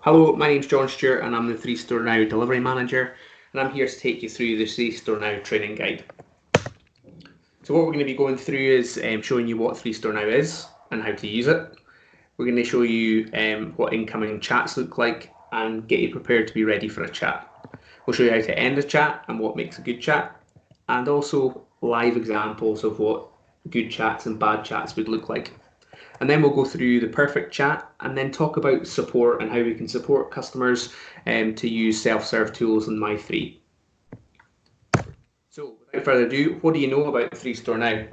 Hello, my name's John Stewart and I'm the 3Store Now Delivery Manager, and I'm here to take you through the 3Store Now training guide. So what we're going to be going through is showing you what 3Store Now is and how to use it. We're going to show you what incoming chats look like and get you prepared to be ready for a chat. We'll show you how to end a chat and what makes a good chat, and also live examples of what good chats and bad chats would look like. And then we'll go through the perfect chat and then talk about support and how we can support customers to use self-serve tools in My3. So without further ado, what do you know about 3Store Now?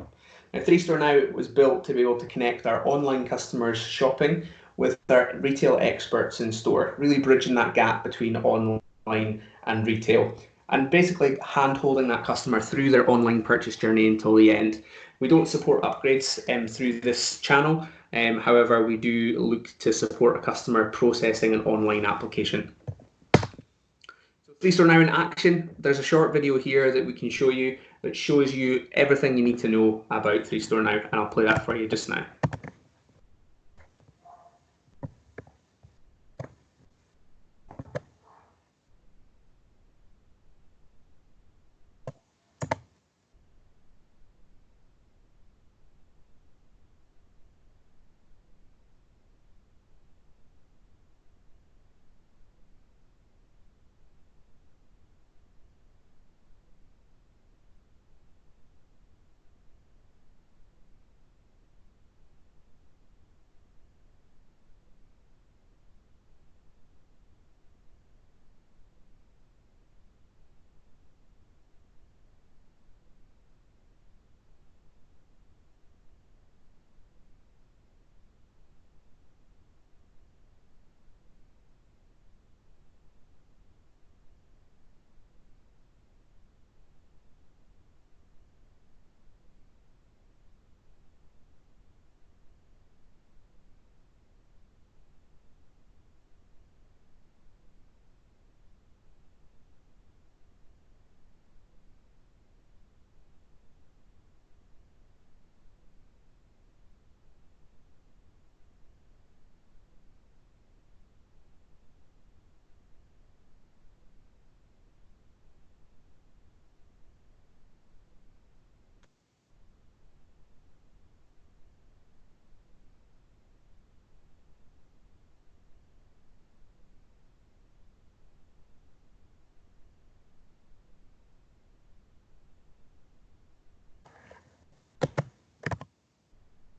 Now 3Store Now was built to be able to connect our online customers shopping with our retail experts in store, really bridging that gap between online and retail, and basically hand-holding that customer through their online purchase journey until the end. We don't support upgrades through this channel. However, we do look to support a customer processing an online application. So 3Store Now in action. There's a short video here that we can show you that shows you everything you need to know about 3Store Now, and I'll play that for you just now.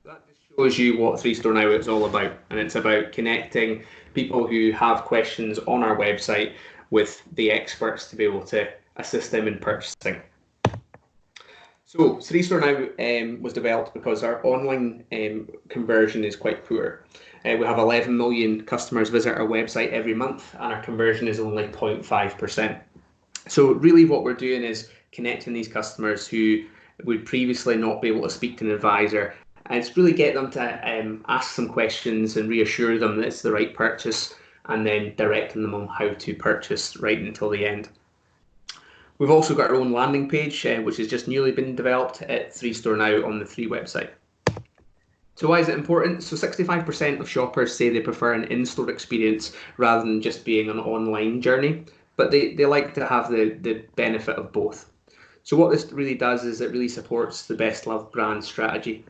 That just shows you what 3Store Now is all about, and it's about connecting people who have questions on our website with the experts to be able to assist them in purchasing. So 3Store Now was developed because our online conversion is quite poor. We have 11 million customers visit our website every month, and our conversion is only 0.5%. So really what we're doing is connecting these customers who would previously not be able to speak to an advisor, and it's really get them to ask some questions and reassure them that it's the right purchase, and then directing them on how to purchase right until the end. We've also got our own landing page, which has just newly been developed at 3Store Now on the 3 website. So why is it important? So 65% of shoppers say they prefer an in-store experience rather than just being an online journey, but they like to have the benefit of both. So what this really does is it really supports the best loved brand strategy.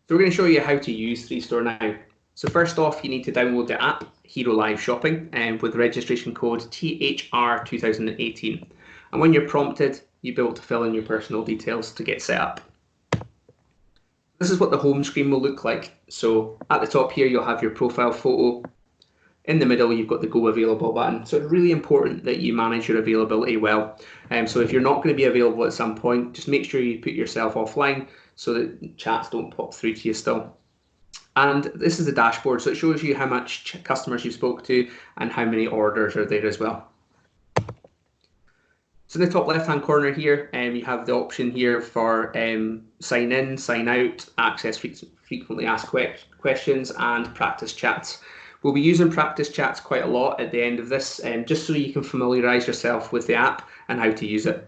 So we're going to show you how to use 3Store Now. So first off, you need to download the app Hero Live Shopping with the registration code THR2018. And when you're prompted, you'll be able to fill in your personal details to get set up. This is what the home screen will look like. So at the top here, you'll have your profile photo. In the middle, you've got the Go Available button. So it's really important that you manage your availability well. So if you're not going to be available at some point, just make sure you put yourself offline so that chats don't pop through to you still. And this is the dashboard, so it shows you how much customers you spoke to and how many orders are there as well. So in the top left-hand corner here, you have the option here for sign in, sign out, access frequently asked questions, and practice chats. We'll be using practice chats quite a lot at the end of this, just so you can familiarise yourself with the app and how to use it.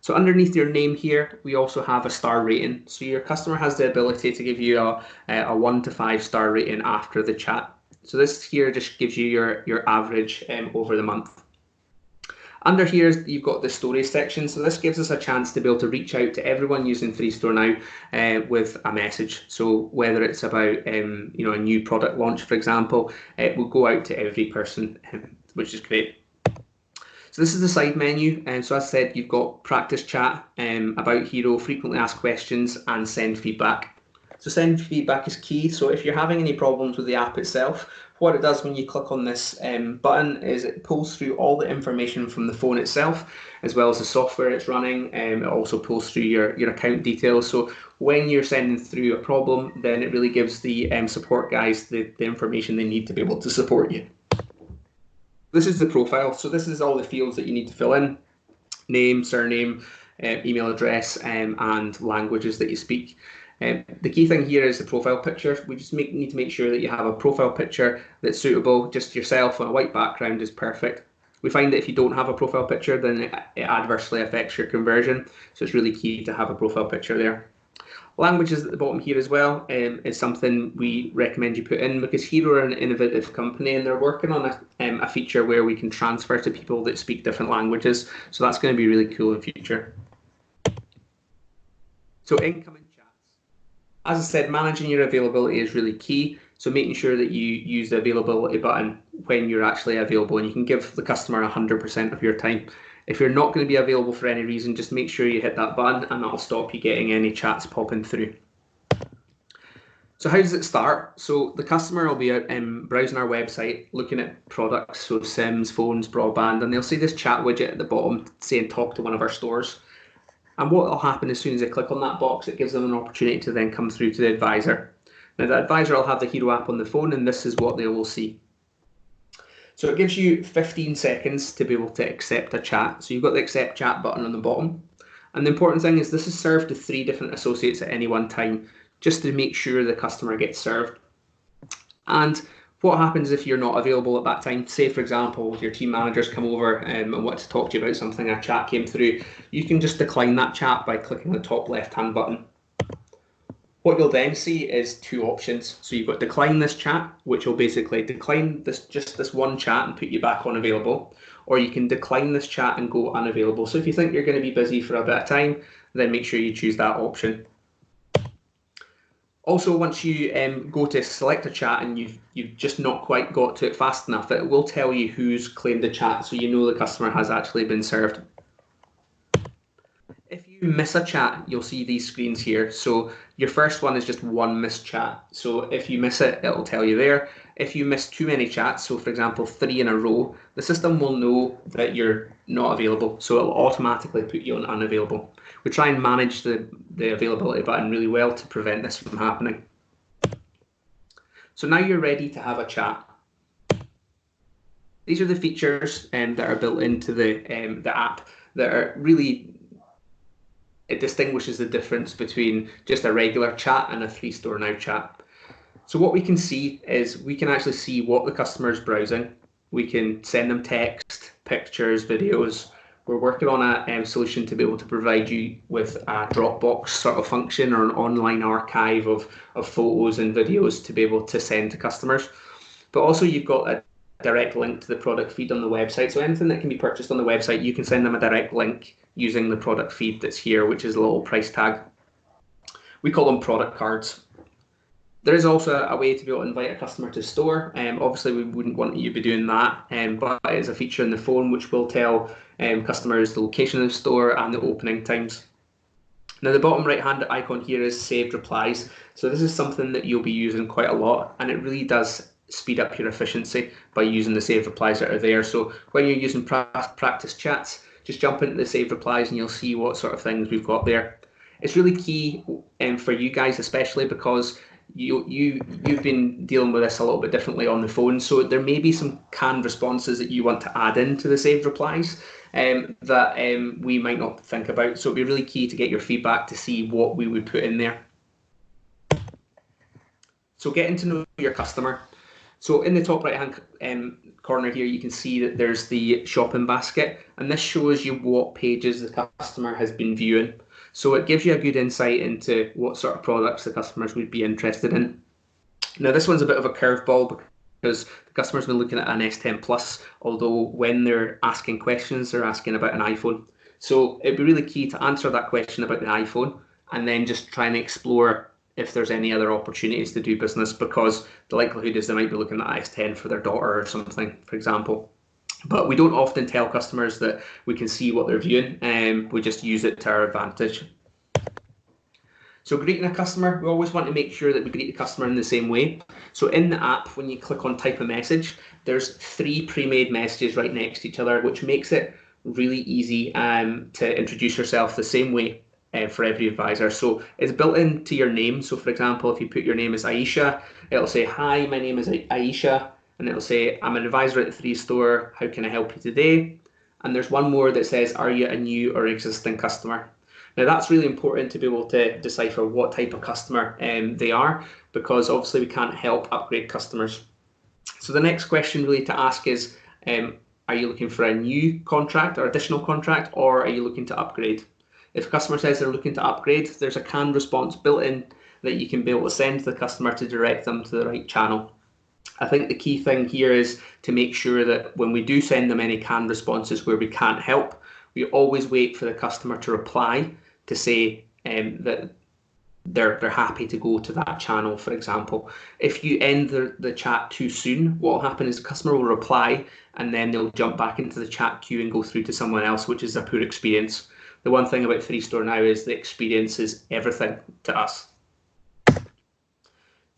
So underneath your name here, we also have a star rating. So your customer has the ability to give you a 1 to 5 star rating after the chat. So this here just gives you your average over the month. Under here, you've got the stories section. So this gives us a chance to be able to reach out to everyone using 3Store Now with a message. So whether it's about a new product launch, for example, it will go out to every person, which is great. So this is the side menu, and so as I said, you've got practice chat, about Hero, frequently asked questions, and send feedback. So send feedback is key. So if you're having any problems with the app itself, what it does when you click on this button is it pulls through all the information from the phone itself, as well as the software it's running. It also pulls through your account details. So when you're sending through a problem, then it really gives the support guys the information they need to be able to support you. This is the profile. So this is all the fields that you need to fill in: name, surname, email address, and languages that you speak. The key thing here is the profile picture. We just need to make sure that you have a profile picture that's suitable. Just yourself on a white background is perfect. We find that if you don't have a profile picture, then it adversely affects your conversion. So it's really key to have a profile picture there. Languages at the bottom here as well is something we recommend you put in, because Hero are an innovative company and they're working on a feature where we can transfer to people that speak different languages. So that's going to be really cool in future. So incoming chats. As I said, managing your availability is really key. So making sure that you use the availability button when you're actually available, and you can give the customer 100% of your time. If you're not going to be available for any reason, just make sure you hit that button and that'll stop you getting any chats popping through. So how does it start? So the customer will be out browsing our website, looking at products, so SIMs, phones, broadband, and they'll see this chat widget at the bottom saying talk to one of our stores. And what will happen as soon as they click on that box, it gives them an opportunity to then come through to the advisor. Now the advisor will have the Hero app on the phone, and this is what they will see. So it gives you 15 seconds to be able to accept a chat. So you've got the accept chat button on the bottom. And the important thing is this is served to 3 different associates at any one time, just to make sure the customer gets served. And what happens if you're not available at that time? Say, for example, your team managers come over and want to talk to you about something, a chat came through, you can just decline that chat by clicking the top left-hand button. What you'll then see is 2 options. So you've got decline this chat, which will basically decline just this one chat and put you back on available, or you can decline this chat and go unavailable. So if you think you're going to be busy for a bit of time, then make sure you choose that option. Also, once you go to select a chat and you've just not quite got to it fast enough, it will tell you who's claimed the chat, so you know the customer has actually been served. If you miss a chat, you'll see these screens here. So your first one is just one missed chat. So if you miss it, it'll tell you there. If you miss too many chats, so for example 3 in a row, the system will know that you're not available, so it'll automatically put you on unavailable. We try and manage the availability button really well to prevent this from happening. So now you're ready to have a chat. These are the features that are built into the app that are really, it distinguishes the difference between just a regular chat and a 3Store Now chat. So what we can see is we can actually see what the customer is browsing. We can send them text, pictures, videos. We're working on a solution to be able to provide you with a Dropbox sort of function, or an online archive of photos and videos to be able to send to customers. But also you've got a direct link to the product feed on the website. So anything that can be purchased on the website, you can send them a direct link using the product feed that's here, which is a little price tag. We call them product cards. There is also a way to be able to invite a customer to store. Obviously, we wouldn't want you to be doing that, but it is a feature in the phone which will tell customers the location of the store and the opening times. Now, the bottom right-hand icon here is saved replies. So this is something that you'll be using quite a lot, and it really does speed up your efficiency by using the saved replies that are there. So when you're using practice chats, just jump into the saved replies and you'll see what sort of things we've got there. It's really key for you guys, especially because you've been dealing with this a little bit differently on the phone. So there may be some canned responses that you want to add into the saved replies that we might not think about. So it'd be really key to get your feedback to see what we would put in there. So getting to know your customer. So in the top right hand corner here, you can see that there's the shopping basket, and this shows you what pages the customer has been viewing. So it gives you a good insight into what sort of products the customers would be interested in. Now this one's a bit of a curveball because the customer's been looking at an S10 Plus, although when they're asking questions, they're asking about an iPhone. So it'd be really key to answer that question about the iPhone and then just try and explore if there's any other opportunities to do business, because the likelihood is they might be looking at S10 for their daughter or something, for example. But we don't often tell customers that we can see what they're viewing, and we just use it to our advantage. So greeting a customer, we always want to make sure that we greet the customer in the same way. So in the app, when you click on type a message, there's 3 pre-made messages right next to each other, which makes it really easy to introduce yourself the same way for every advisor. So it's built into your name. So for example, if you put your name as Aisha, it'll say, "Hi, my name is Aisha," and it'll say, "I'm an advisor at the 3 Store. How can I help you today?" And there's one more that says, "Are you a new or existing customer?" Now that's really important to be able to decipher what type of customer they are, because obviously we can't help upgrade customers. So the next question really to ask is, are you looking for a new contract or additional contract, or are you looking to upgrade? If a customer says they're looking to upgrade, there's a canned response built in that you can be able to send to the customer to direct them to the right channel. I think the key thing here is to make sure that when we do send them any canned responses where we can't help, we always wait for the customer to reply to say that they're happy to go to that channel, for example. If you end the chat too soon, what will happen is the customer will reply and then they'll jump back into the chat queue and go through to someone else, which is a poor experience. The one thing about 3 Store now is the experience is everything to us. So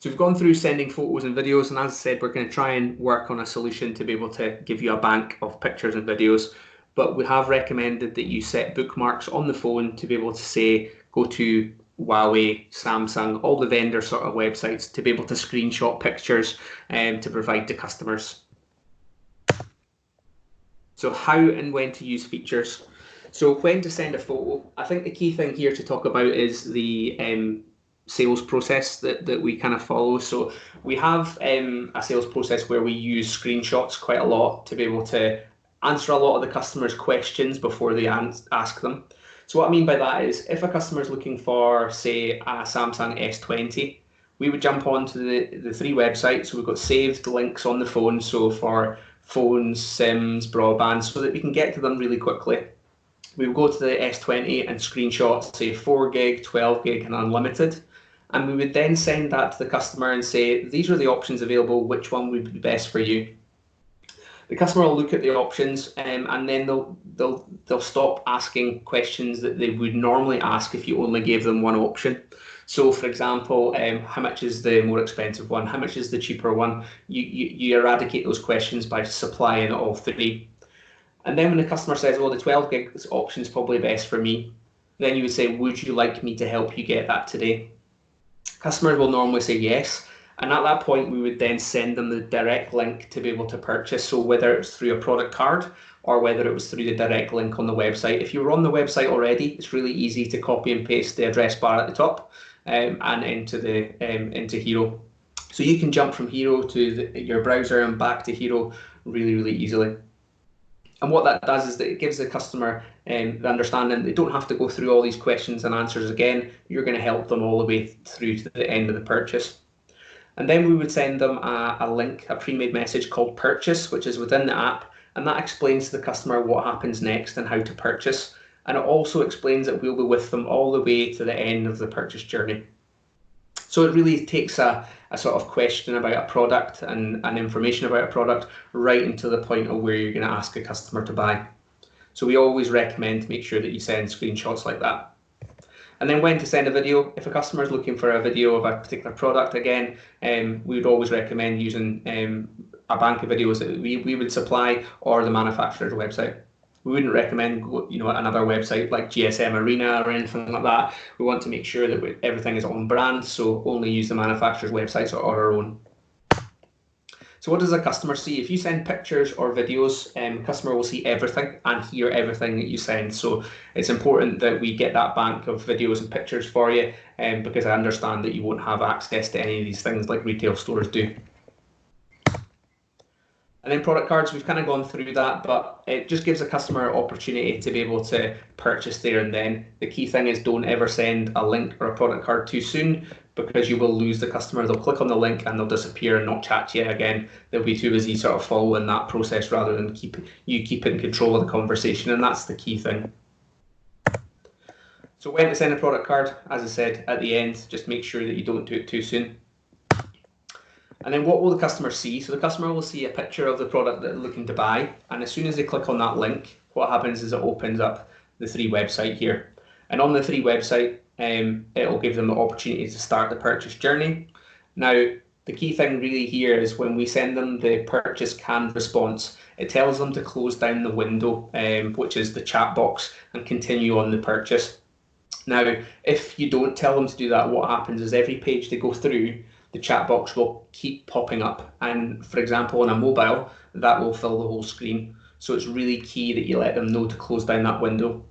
we've gone through sending photos and videos, and as I said, we're going to try and work on a solution to be able to give you a bank of pictures and videos. But we have recommended that you set bookmarks on the phone to be able to say, go to Huawei, Samsung, all the vendor sort of websites to be able to screenshot pictures to provide to customers. So how and when to use features. So when to send a photo, I think the key thing here to talk about is the sales process that we kind of follow. So we have a sales process where we use screenshots quite a lot to be able to answer a lot of the customer's questions before they ask them. So what I mean by that is if a customer is looking for, say, a Samsung S20, we would jump onto the 3 websites. So we've got saved links on the phone, so for phones, SIMs, broadband, so that we can get to them really quickly. We would go to the S20 and screenshot, say, 4 gig, 12 gig, and unlimited. And we would then send that to the customer and say, these are the options available, which one would be best for you? The customer will look at the options and then they'll stop asking questions that they would normally ask if you only gave them one option. So for example, how much is the more expensive one? How much is the cheaper one? You eradicate those questions by supplying all 3. And then when the customer says, well, the 12 gig option is probably best for me, then you would say, would you like me to help you get that today? Customers will normally say yes. And at that point, we would then send them the direct link to be able to purchase. So whether it's through a product card or whether it was through the direct link on the website. If you were on the website already, it's really easy to copy and paste the address bar at the top and into Hero. So you can jump from Hero to your browser and back to Hero really, really easily. And what that does is that it gives the customer the understanding they don't have to go through all these questions and answers again. You're going to help them all the way through to the end of the purchase. And then we would send them a link, a pre-made message called Purchase, which is within the app. And that explains to the customer what happens next and how to purchase. And it also explains that we'll be with them all the way to the end of the purchase journey. So it really takes a sort of question about a product and information about a product right into the point of where you're going to ask a customer to buy. So we always recommend to make sure that you send screenshots like that. And then when to send a video. If a customer is looking for a video of a particular product, again, we would always recommend using a bank of videos that we would supply or the manufacturer's website. We wouldn't recommend another website like GSM Arena or anything like that. We want to make sure that everything is on brand, so only use the manufacturer's websites or our own. So what does a customer see? If you send pictures or videos, customer will see everything and hear everything that you send. So it's important that we get that bank of videos and pictures for you, because I understand that you won't have access to any of these things like retail stores do. And then product cards, we've kind of gone through that, but it just gives a customer opportunity to be able to purchase there and then. The key thing is don't ever send a link or a product card too soon, because you will lose the customer. They'll click on the link and they'll disappear and not chat to you again. They'll be too busy sort of following that process rather than keep in control of the conversation, and that's the key thing. So when to send a product card, as I said at the end, just make sure that you don't do it too soon. And then what will the customer see? So the customer will see a picture of the product that they're looking to buy, and as soon as they click on that link, what happens is it opens up the 3 website here. And on the 3 website, it'll give them the opportunity to start the purchase journey. Now, the key thing really here is when we send them the purchase canned response, it tells them to close down the window, which is the chat box, and continue on the purchase. Now, if you don't tell them to do that, what happens is every page they go through, the chat box will keep popping up. And for example, on a mobile, that will fill the whole screen. So it's really key that you let them know to close down that window.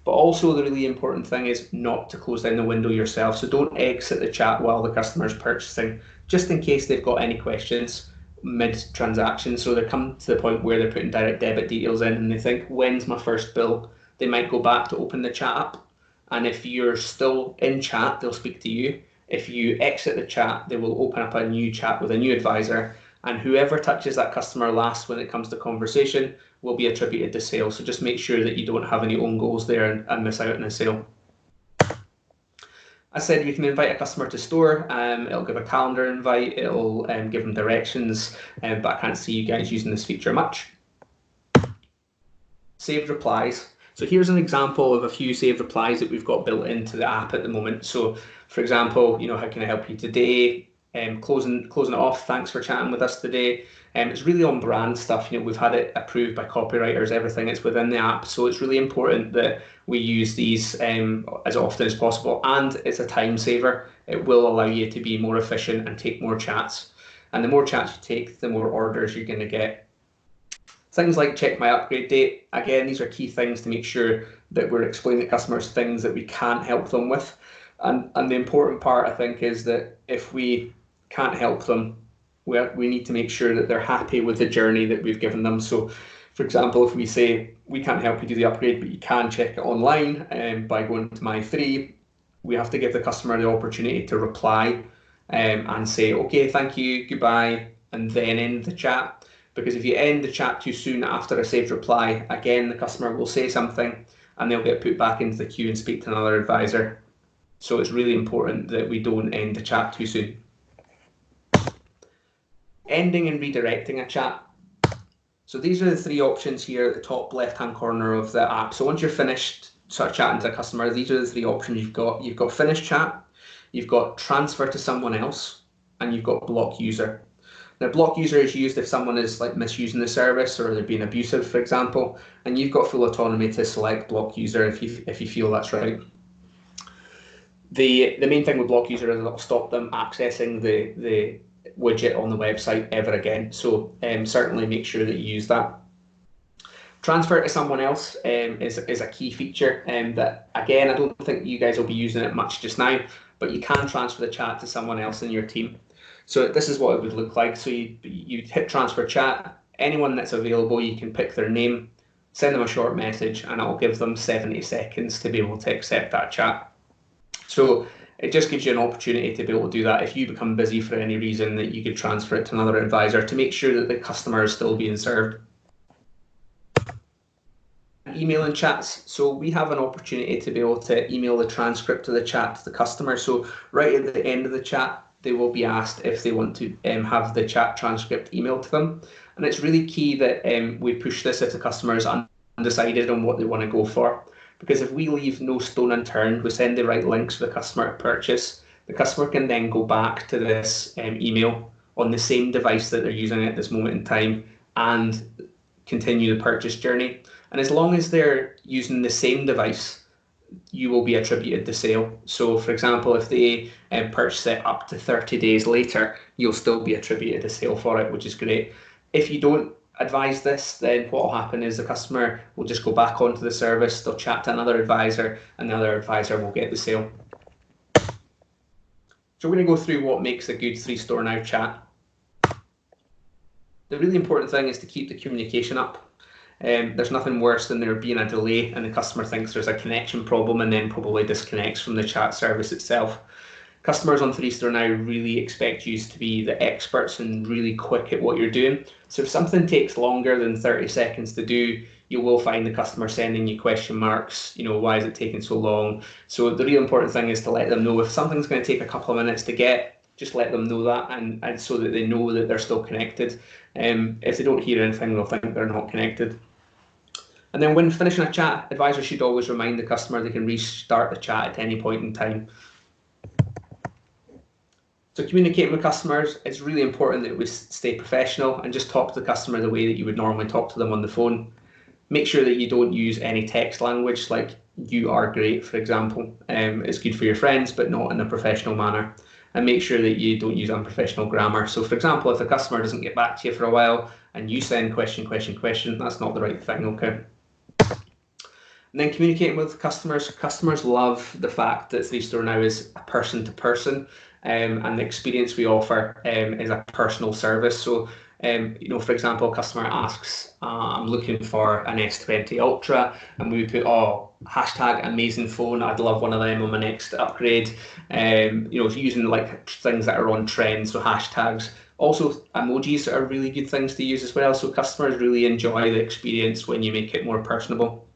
But also the really important thing is not to close down the window yourself. So don't exit the chat while the customer's purchasing, just in case they've got any questions mid-transaction. So they're coming to the point where they're putting direct debit details in and they think, when's my first bill? They might go back to open the chat up. And if you're still in chat, they'll speak to you. If you exit the chat, they will open up a new chat with a new advisor. And whoever touches that customer last when it comes to conversation will be attributed to sale. So just make sure that you don't have any own goals there and miss out on a sale. As said, you can invite a customer to store. It'll give a calendar invite. It'll give them directions, but I can't see you guys using this feature much. Saved replies. So here's an example of a few saved replies that we've got built into the app at the moment. So for example, how can I help you today? Closing it off, thanks for chatting with us today. It's really on brand stuff. We've had it approved by copywriters, everything is within the app. So it's really important that we use these as often as possible. And it's a time saver. It will allow you to be more efficient and take more chats. And the more chats you take, the more orders you're going to get. Things like check my upgrade date. Again, these are key things to make sure that we're explaining to customers things that we can't help them with. And the important part, I think, is that if we can't help them, we need to make sure that they're happy with the journey that we've given them. So, for example, if we say, we can't help you do the upgrade, but you can check it online by going to My3, we have to give the customer the opportunity to reply and say, okay, thank you, goodbye, and then end the chat. Because if you end the chat too soon after a saved reply, again, the customer will say something and they'll get put back into the queue and speak to another advisor. So it's really important that we don't end the chat too soon. Ending and redirecting a chat. So these are the 3 options here at the top left-hand corner of the app. So once you're finished sort of chatting to a customer, these are the 3 options you've got. You've got finish chat, you've got transfer to someone else, and you've got block user. Now, block user is used if someone is misusing the service or they're being abusive, for example, and you've got full autonomy to select block user if you feel that's right. The main thing with block user is it'll stop them accessing the widget on the website ever again. So certainly make sure that you use that. Transfer to someone else is a key feature that, again, I don't think you guys will be using it much just now, but you can transfer the chat to someone else in your team. So this is what it would look like. So you hit transfer chat, anyone that's available, you can pick their name, send them a short message, and I'll give them 70 seconds to be able to accept that chat. So it just gives you an opportunity to be able to do that. If you become busy for any reason, that you could transfer it to another advisor to make sure that the customer is still being served. Email and chats. So we have an opportunity to be able to email the transcript of the chat to the customer. So right at the end of the chat, they will be asked if they want to have the chat transcript emailed to them. And it's really key that we push this if the customer is undecided on what they want to go for. Because if we leave no stone unturned, we send the right links for the customer to purchase, the customer can then go back to this email on the same device that they're using at this moment in time and continue the purchase journey. And as long as they're using the same device, you will be attributed to sale. So for example, if they purchase it up to 30 days later, you'll still be attributed to sale for it, which is great. If you don't advise this, then what will happen is the customer will just go back onto the service, they'll chat to another advisor, and the other advisor will get the sale. So we're going to go through what makes a good 3 Store Now chat. The really important thing is to keep the communication up. There's nothing worse than there being a delay and the customer thinks there's a connection problem and then probably disconnects from the chat service itself. Customers on 3 Store Now really expect you to be the experts and really quick at what you're doing. So if something takes longer than 30 seconds to do, you will find the customer sending you question marks, why is it taking so long? So the real important thing is to let them know if something's going to take a couple of minutes to get, just let them know that, and so that they know that they're still connected. If they don't hear anything, they'll think they're not connected. And then when finishing a chat, advisors should always remind the customer they can restart the chat at any point in time. So communicating with customers, it's really important that we stay professional and just talk to the customer the way that you would normally talk to them on the phone. Make sure that you don't use any text language like "you are great," for example. It's good for your friends, but not in a professional manner. And make sure that you don't use unprofessional grammar. So for example, if the customer doesn't get back to you for a while and you send question, that's not the right thing, okay? And then communicating with customers. Customers love the fact that 3Store Now is a person-to-person, and the experience we offer is a personal service. So, for example, a customer asks, I'm looking for an S20 Ultra, and we put, hashtag amazing phone, I'd love one of them on my next upgrade. Using like things that are on trend, so hashtags. Also, emojis are really good things to use as well. So customers really enjoy the experience when you make it more personable.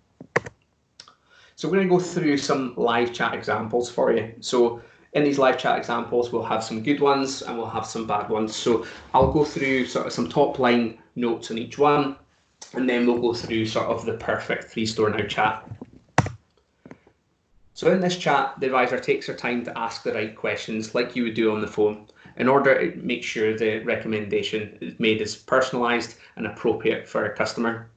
So we're going to go through some live chat examples for you. So in these live chat examples, we'll have some good ones and we'll have some bad ones. So I'll go through sort of some top line notes on each one, and then we'll go through sort of the perfect 3Store Now chat. So in this chat, the advisor takes their time to ask the right questions like you would do on the phone in order to make sure the recommendation is made as personalised and appropriate for a customer.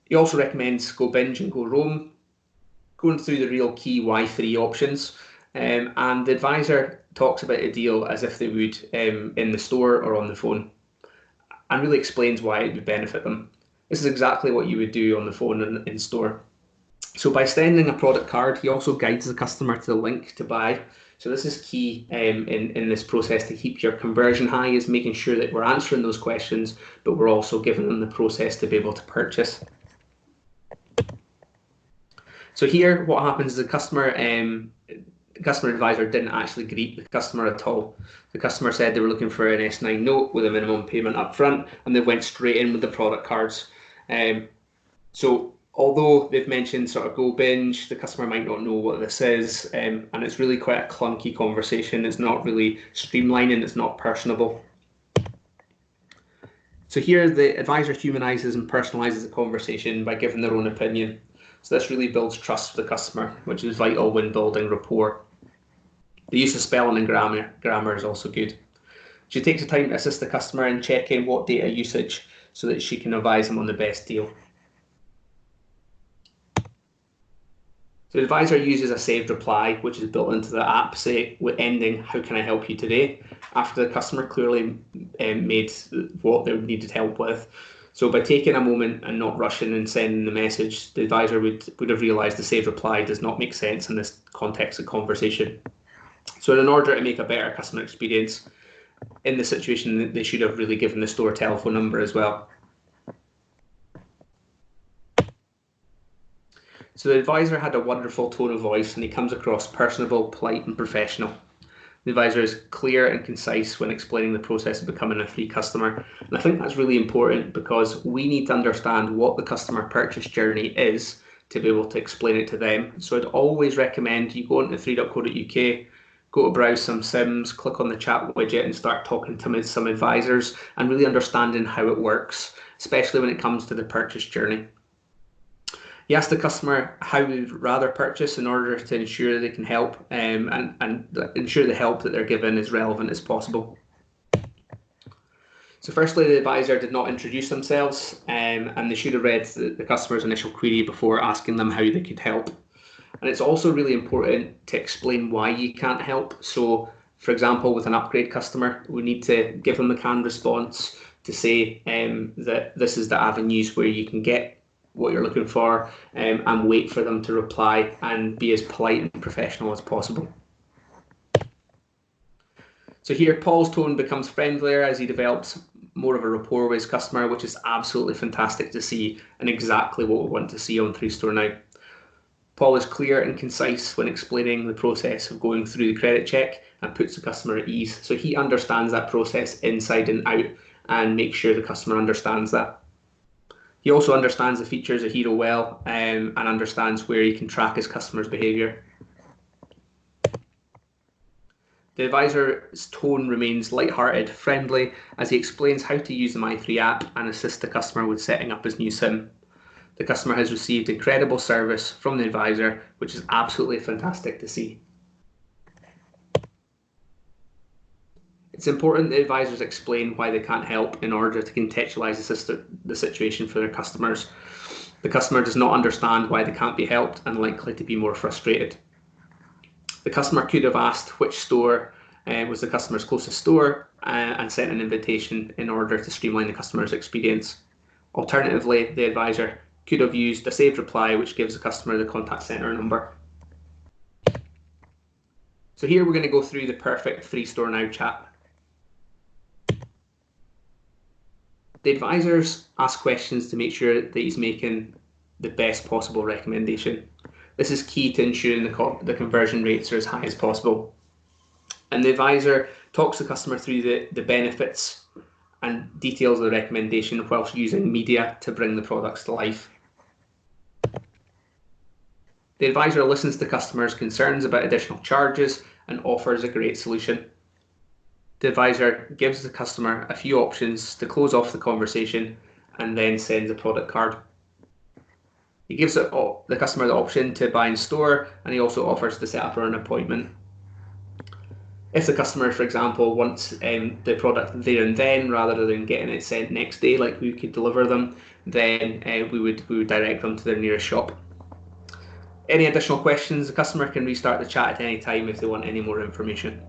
He also recommends Go Binge and Go Roam, going through the real key Y3 options, and the advisor talks about a deal as if they would in the store or on the phone, and really explains why it would benefit them. This is exactly what you would do on the phone and in store. So by sending a product card, he also guides the customer to the link to buy. So this is key in this process to keep your conversion high, is making sure that we're answering those questions, but we're also giving them the process to be able to purchase. So here, what happens is the customer advisor didn't actually greet the customer at all. The customer said they were looking for an S9 Note with a minimum payment up front, and they went straight in with the product cards. So although they've mentioned sort of Go Binge, the customer might not know what this is, and it's really quite a clunky conversation. It's not really streamlined and it's not personable. So here, the advisor humanises and personalises the conversation by giving their own opinion. So this really builds trust with the customer, which is vital when building rapport. The use of spelling and grammar is also good. She takes the time to assist the customer in checking what data usage so that she can advise them on the best deal. So the advisor uses a saved reply, which is built into the app, say, with ending, "How can I help you today?" after the customer clearly made what they needed help with. So by taking a moment and not rushing and sending the message, the advisor would have realised the saved reply does not make sense in this context of conversation. So in order to make a better customer experience in the situation, they should have really given the store telephone number as well. So the advisor had a wonderful tone of voice, and he comes across personable, polite and professional. The advisor is clear and concise when explaining the process of becoming a free customer. And I think that's really important because we need to understand what the customer purchase journey is to be able to explain it to them. So I'd always recommend you go into 3.co.uk, go to browse some sims, click on the chat widget and start talking to some advisors and really understanding how it works, especially when it comes to the purchase journey. You ask the customer how they'd rather purchase in order to ensure they can help and ensure the help that they're given is relevant as possible. So firstly, the advisor did not introduce themselves and they should have read the customer's initial query before asking them how they could help. And it's also really important to explain why you can't help. So for example, with an upgrade customer, we need to give them the canned response to say that this is the avenues where you can get what you're looking for and wait for them to reply and be as polite and professional as possible. So here, Paul's tone becomes friendlier as he develops more of a rapport with his customer, which is absolutely fantastic to see and exactly what we want to see on 3Store Now. Paul is clear and concise when explaining the process of going through the credit check and puts the customer at ease. So he understands that process inside and out and makes sure the customer understands that. He also understands the features of Hero well and understands where he can track his customers' behaviour. The advisor's tone remains light-hearted, friendly, as he explains how to use the My3 app and assist the customer with setting up his new SIM. The customer has received incredible service from the advisor, which is absolutely fantastic to see. It's important that advisors explain why they can't help in order to contextualise the situation for their customers. The customer does not understand why they can't be helped and likely to be more frustrated. The customer could have asked which store was the customer's closest store and sent an invitation in order to streamline the customer's experience. Alternatively, the advisor could have used a saved reply which gives the customer the contact centre number. So here we're going to go through the perfect Free Store Now chat. The advisors ask questions to make sure that he's making the best possible recommendation. This is key to ensuring the conversion rates are as high as possible. And the advisor talks the customer through the benefits and details of the recommendation whilst using media to bring the products to life. The advisor listens to customers' concerns about additional charges and offers a great solution. The advisor gives the customer a few options to close off the conversation and then sends a product card. He gives the customer the option to buy in store, and he also offers to set up an appointment. If the customer, for example, wants the product there and then rather than getting it sent next day like we could deliver them, then we would direct them to their nearest shop. Any additional questions, the customer can restart the chat at any time if they want any more information.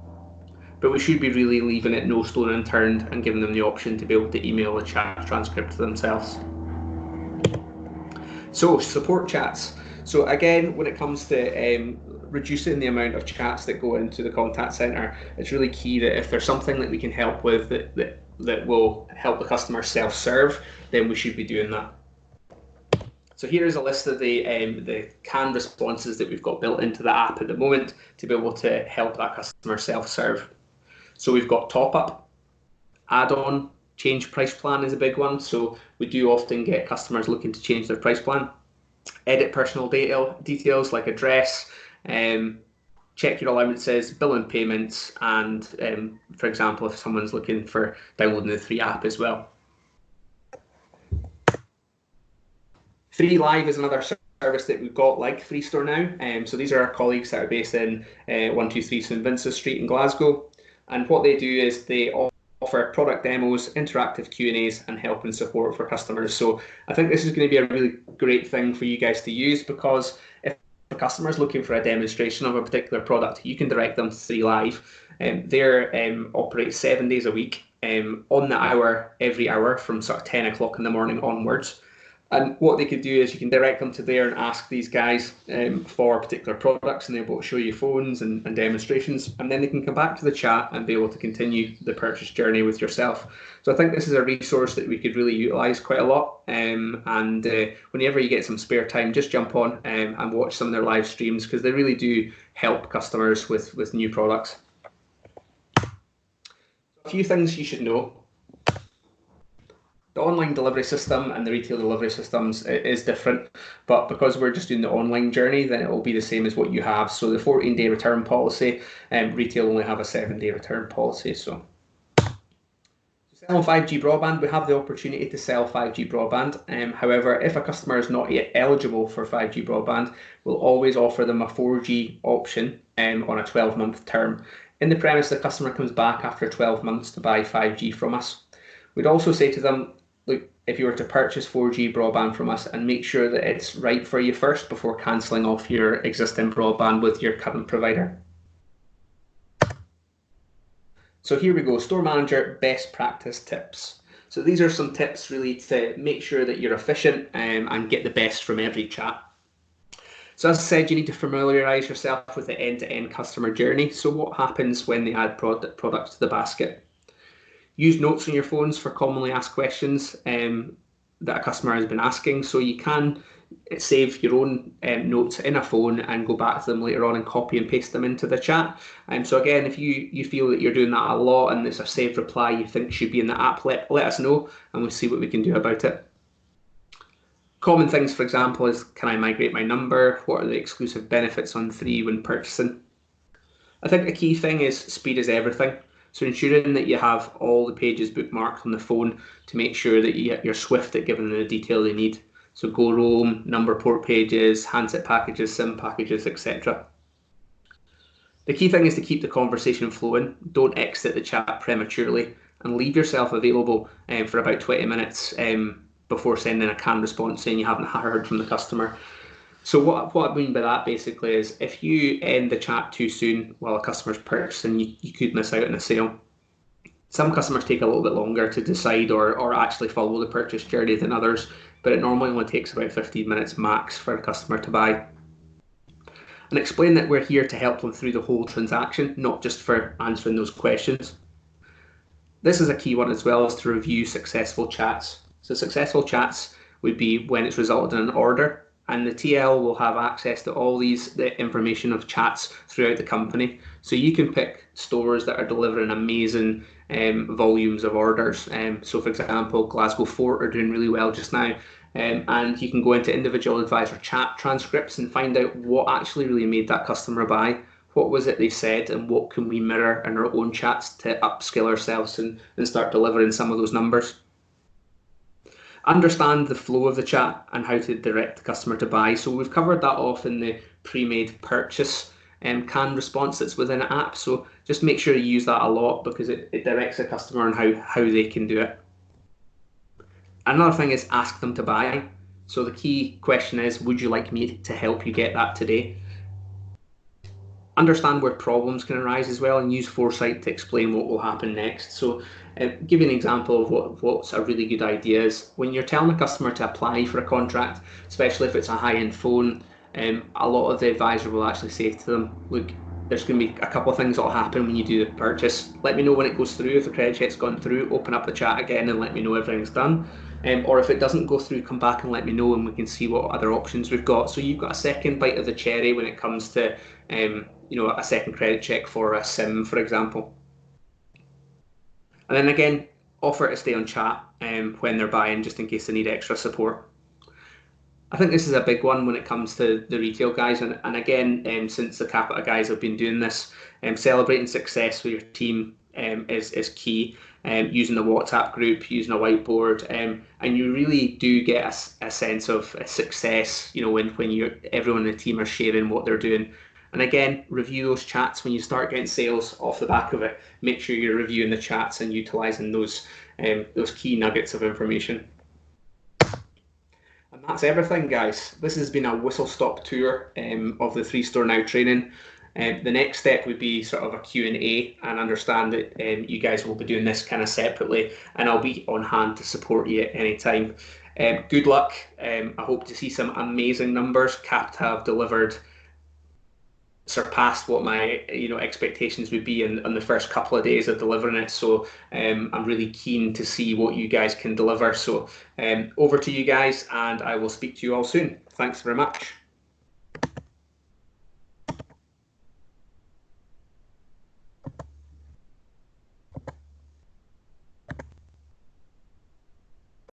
But we should be really leaving it no stone unturned and giving them the option to be able to email the chat transcript to themselves. So, support chats. So again, when it comes to reducing the amount of chats that go into the contact centre, it's really key that if there's something that we can help with that will help the customer self-serve, then we should be doing that. So here is a list of the canned responses that we've got built into the app at the moment to be able to help that customer self-serve. So we've got top up, add-on, change price plan is a big one. So we do often get customers looking to change their price plan. Edit personal details like address, check your allowances, bill and payments, and for example, if someone's looking for downloading the free app as well. Free Live is another service that we've got like Free Store Now. So these are our colleagues that are based in 123 St Vincent Street in Glasgow. And what they do is they offer product demos, interactive Q&As, and help and support for customers. So I think this is going to be a really great thing for you guys to use, because if a customer is looking for a demonstration of a particular product, you can direct them to Free Live. They operate 7 days a week, on the hour, every hour from sort of 10 o'clock in the morning onwards. And what they could do is you can direct them to there and ask these guys for particular products, and they'll be able to show you phones and demonstrations, and then they can come back to the chat and be able to continue the purchase journey with yourself. So I think this is a resource that we could really utilise quite a lot, and whenever you get some spare time, just jump on and watch some of their live streams, because they really do help customers with new products. A few things you should know. The online delivery system and the retail delivery systems is different, but because we're just doing the online journey, then it will be the same as what you have. So the 14-day return policy, retail only have a 7-day return policy. So sell on 5G broadband, we have the opportunity to sell 5G broadband. However, if a customer is not yet eligible for 5G broadband, we'll always offer them a 4G option on a 12-month term, in the premise the customer comes back after 12 months to buy 5G from us. We'd also say to them, look, if you were to purchase 4G broadband from us, and make sure that it's right for you first before cancelling off your existing broadband with your current provider. So here we go, Store Manager best practice tips. So these are some tips really to make sure that you're efficient and get the best from every chat. So as I said, you need to familiarise yourself with the end-to-end customer journey. So what happens when they add products to the basket? Use notes on your phones for commonly asked questions that a customer has been asking. So you can save your own notes in a phone and go back to them later on and copy and paste them into the chat. So again, if you feel that you're doing that a lot and there's a saved reply you think should be in the app, let us know and we'll see what we can do about it. Common things, for example, is can I migrate my number? What are the exclusive benefits on 3 when purchasing? I think the key thing is speed is everything. So ensuring that you have all the pages bookmarked on the phone to make sure that you're swift at giving them the detail they need. So Go Roam, number port pages, handset packages, SIM packages, etc. The key thing is to keep the conversation flowing. Don't exit the chat prematurely and leave yourself available for about 20 minutes before sending a canned response saying you haven't heard from the customer. So what I mean by that basically is if you end the chat too soon while a customer's purchasing, you could miss out on a sale. Some customers take a little bit longer to decide or actually follow the purchase journey than others, but it normally only takes about 15 minutes max for a customer to buy. And explain that we're here to help them through the whole transaction, not just for answering those questions. This is a key one as well, is to review successful chats. So successful chats would be when it's resulted in an order, and the TL will have access to all the information of chats throughout the company. So you can pick stores that are delivering amazing volumes of orders. So for example, Glasgow Fort are doing really well just now. And you can go into individual advisor chat transcripts and find out what actually really made that customer buy. What was it they said, and what can we mirror in our own chats to upskill ourselves and start delivering some of those numbers. Understand the flow of the chat and how to direct the customer to buy. So we've covered that off in the pre-made purchase canned response that's within an app. So just make sure you use that a lot because it directs the customer on how they can do it. Another thing is ask them to buy. So the key question is, would you like me to help you get that today? Understand where problems can arise as well and use foresight to explain what will happen next. So give you an example of what's a really good idea is when you're telling a customer to apply for a contract, especially if it's a high-end phone, a lot of the advisor will actually say to them, look, there's going to be a couple of things that will happen when you do the purchase. Let me know when it goes through. If the credit check's gone through, open up the chat again and let me know everything's done. Or if it doesn't go through, come back and let me know and we can see what other options we've got. So you've got a second bite of the cherry when it comes to a second credit check for a SIM, for example. And then again, offer to stay on chat when they're buying, just in case they need extra support. I think this is a big one when it comes to the retail guys. And again, since the Capita guys have been doing this, celebrating success with your team is key. Using the WhatsApp group, using a whiteboard, and you really do get a sense of success, when everyone in the team are sharing what they're doing. And again, review those chats when you start getting sales off the back of it. Make sure you're reviewing the chats and utilising those key nuggets of information. And that's everything, guys. This has been a whistle-stop tour of the 3-Store Now training. The next step would be sort of a Q&A, and understand that you guys will be doing this kind of separately, and I'll be on hand to support you at any time. Good luck. I hope to see some amazing numbers. Capita have surpassed what my expectations would be in the first couple of days of delivering it. So I'm really keen to see what you guys can deliver. So over to you guys, and I will speak to you all soon. Thanks very much.